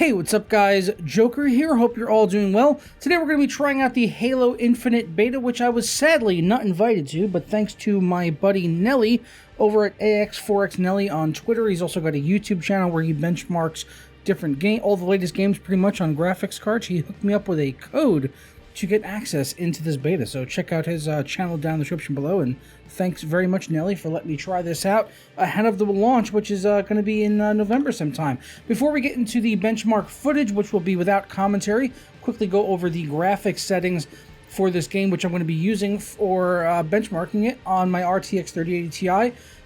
Hey, what's up guys? Joker here, hope you're all doing well. Today we're going to be trying out the Halo Infinite beta, which I was sadly not invited to, but thanks to my buddy Nelly over at AX4X Nelly on Twitter. He's also got a YouTube channel where he benchmarks different all the latest games pretty much on graphics cards. He hooked me up with a code to get access into this beta, so check out his channel down in the description below, and thanks very much, Nelly, for letting me try this out ahead of the launch, which is going to be in November sometime. Before we get into the benchmark footage, which will be without commentary, quickly go over the graphics settings for this game, which I'm going to be using for benchmarking it on my RTX 3080 Ti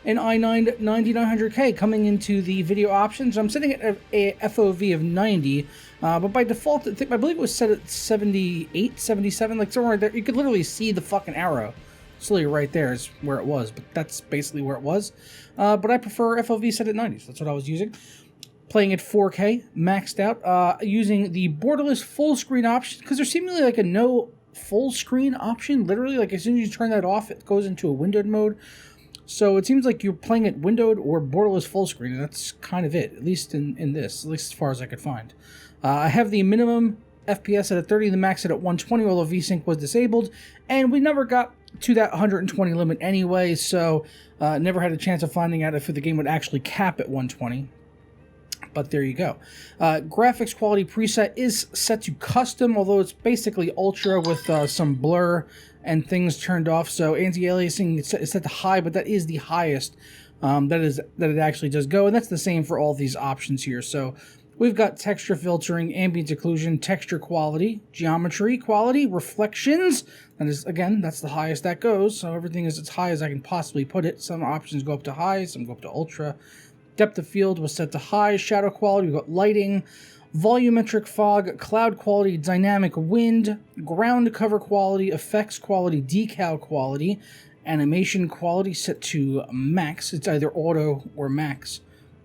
and i9 9900K. Coming into the video options, I'm setting it at a FOV of 90, but by default, I believe it was set at 78, 77, like somewhere there. You could literally see the fucking arrow. Slowly right there is where it was, but that's basically where it was. But I prefer FOV set at 90, so that's what I was using. Playing at 4K, maxed out, using the borderless full screen option, because there's seemingly like a no full screen option. Literally, like as soon as you turn that off, it goes into a windowed mode. So it seems like you're playing it windowed or borderless full screen, and that's kind of it, at least in this, at least as far as I could find. I have the minimum FPS at a 30, the max at 120, although VSync was disabled, and we never got to that 120 limit anyway, so never had a chance of finding out if the game would actually cap at 120. But there you go. Graphics quality preset is set to custom, although it's basically ultra with some blur and things turned off. So anti-aliasing is set to high, but that is the highest that it actually does go, and that's the same for all these options here. So we've got texture filtering, ambient occlusion, texture quality, geometry quality, reflections. And again, that's the highest that goes. So everything is as high as I can possibly put it. Some options go up to high, some go up to ultra. Depth of field was set to high. Shadow quality, we've got lighting, volumetric fog, cloud quality, dynamic wind, ground cover quality, effects quality, decal quality, animation quality set to max. It's either auto or max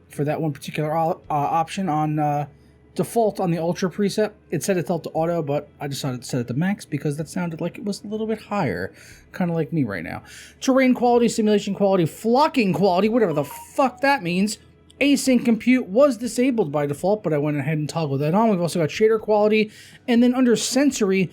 for that one particular option. On default on the ultra preset, it said it felt to auto, but I decided to set it to max because that sounded like it was a little bit higher, kind of like me right now. Terrain quality, simulation quality, flocking quality, whatever the fuck that means. Async compute was disabled by default, but I went ahead and toggled that on. We've also got shader quality, and then under sensory,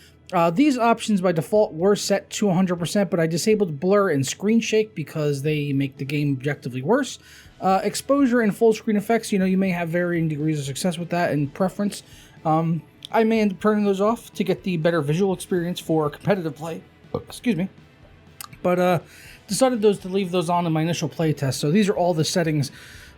these options by default were set to 100%, but I disabled blur and screen shake because they make the game objectively worse. Exposure and full screen effects, you may have varying degrees of success with that and preference. I may end up turning those off to get the better visual experience for competitive play. Excuse me. But decided to leave those on in my initial play test. So these are all the settings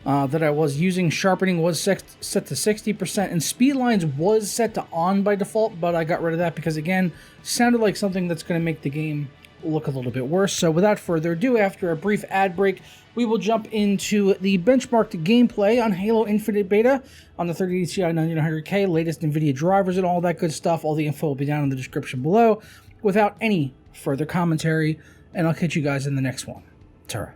that I was using. Sharpening was set to 60%, and speed lines was set to on by default, but I got rid of that because, again, sounded like something that's going to make the game look a little bit worse. So without further ado, after a brief ad break, we will jump into the benchmarked gameplay on Halo Infinite Beta on the 3080 Ti 9900K, latest NVIDIA drivers and all that good stuff. All the info will be down in the description below without any further commentary, and I'll catch you guys in the next one. Ta-ra.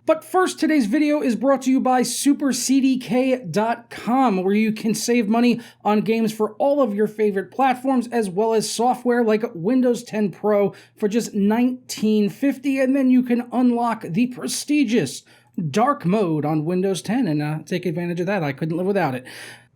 But first, today's video is brought to you by SuperCDK.com, where you can save money on games for all of your favorite platforms, as well as software like Windows 10 Pro for just $19.50, and then you can unlock the prestigious Dark Mode on Windows 10 and take advantage of that. I couldn't live without it.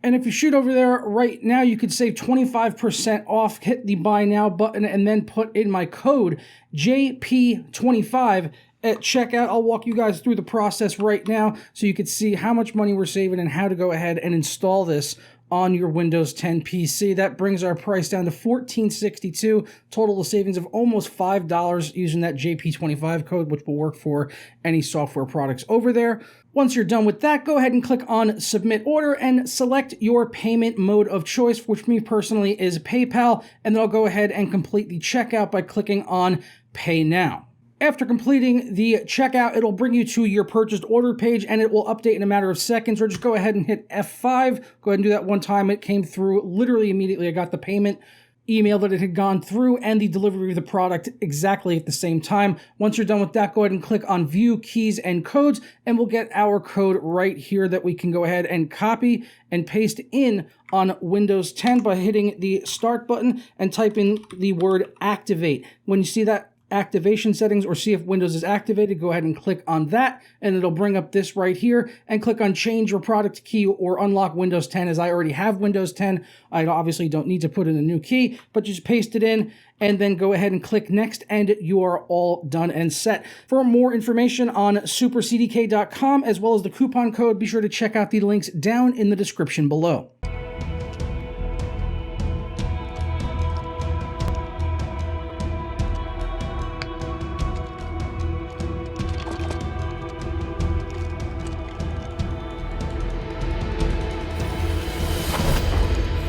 And if you shoot over there right now, you could save 25% off. Hit the Buy Now button and then put in my code JP25 at checkout. I'll walk you guys through the process right now so you can see how much money we're saving and how to go ahead and install this on your Windows 10 PC. That brings our price down to $14.62, total savings of almost $5 using that JP25 code, which will work for any software products over there. Once you're done with that, go ahead and click on Submit Order and select your payment mode of choice, which me personally is PayPal, and then I'll go ahead and complete the checkout by clicking on Pay Now. After completing the checkout, it'll bring you to your purchased order page, and it will update in a matter of seconds, or just go ahead and hit F5. Go ahead and do that one time. It came through literally immediately. I got the payment email that it had gone through and the delivery of the product exactly at the same time. Once you're done with that, go ahead and click on View Keys and Codes, and we'll get our code right here that we can go ahead and copy and paste in on Windows 10 by hitting the Start button and type in the word Activate. When you see that activation settings or see if Windows is activated, go ahead and click on that, and it'll bring up this right here, and click on change your product key or unlock Windows 10. As I already have Windows 10, I obviously don't need to put in a new key, but just paste it in and then go ahead and click next, and you are all done and set. For more information on supercdk.com as well as the coupon code, be sure to check out the links down in the description below.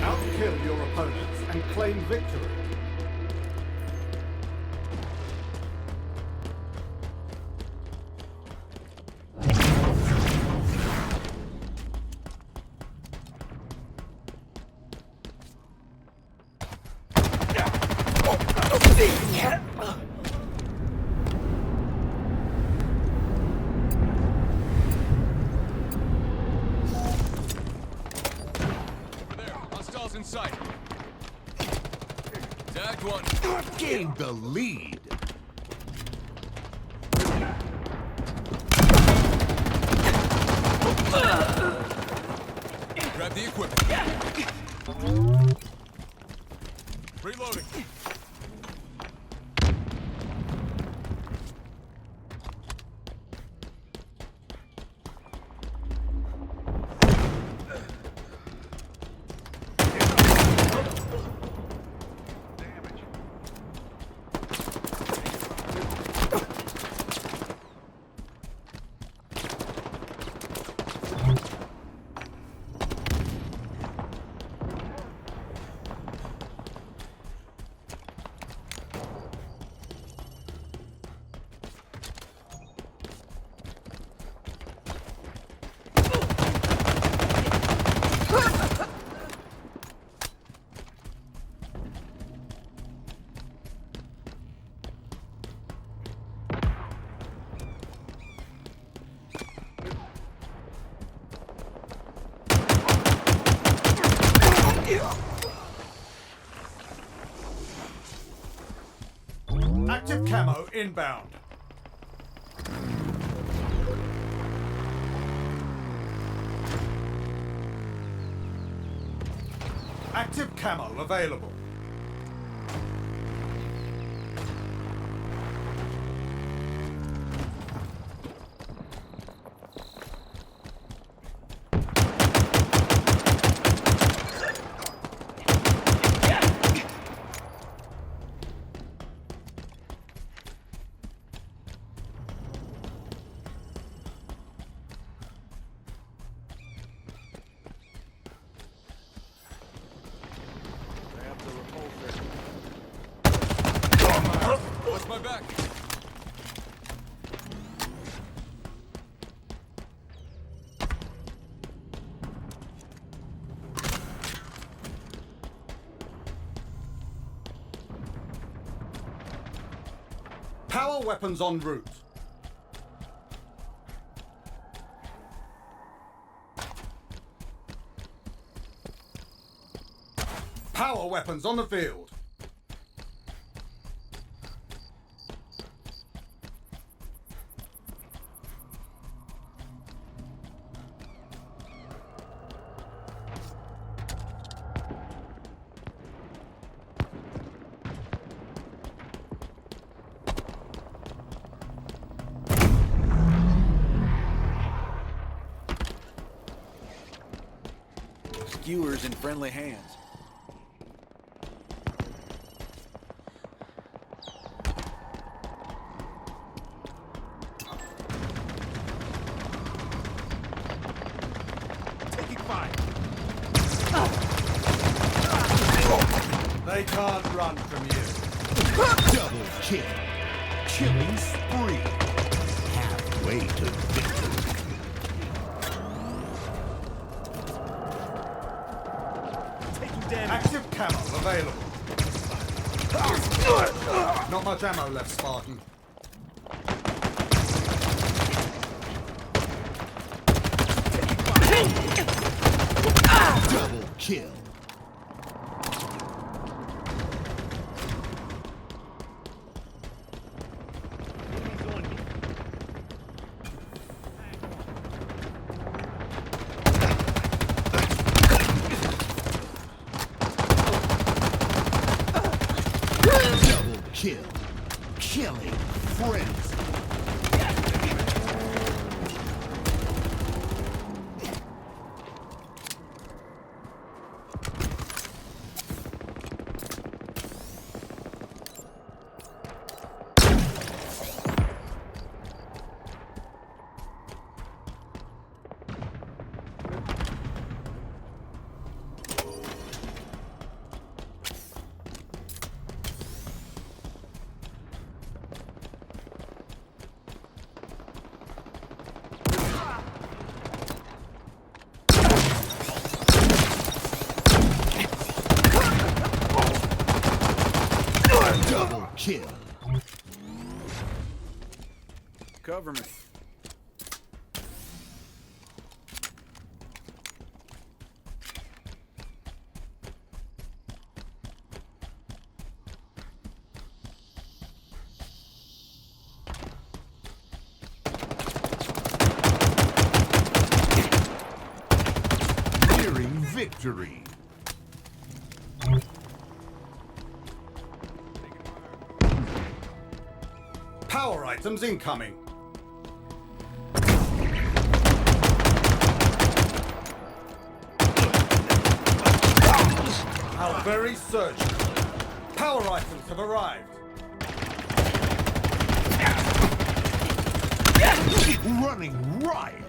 Outkill your opponents and claim victory. In sight. Tagged one. Gained the lead. Grab the equipment. Reloading. Active camo inbound. Active camo available. Watch my back. Power weapons en route. Power weapons on the field. Skewers in friendly hands. Taking fire. They can't run from you. Double kill. Killing spree. Halfway to victory. Active camo available. Not much ammo left, Spartan. Double kill. kill. Killing frenzy. Double kill. Cover me. Nearing victory. Power items incoming. Our very surgeon. Power items have arrived. Running riot.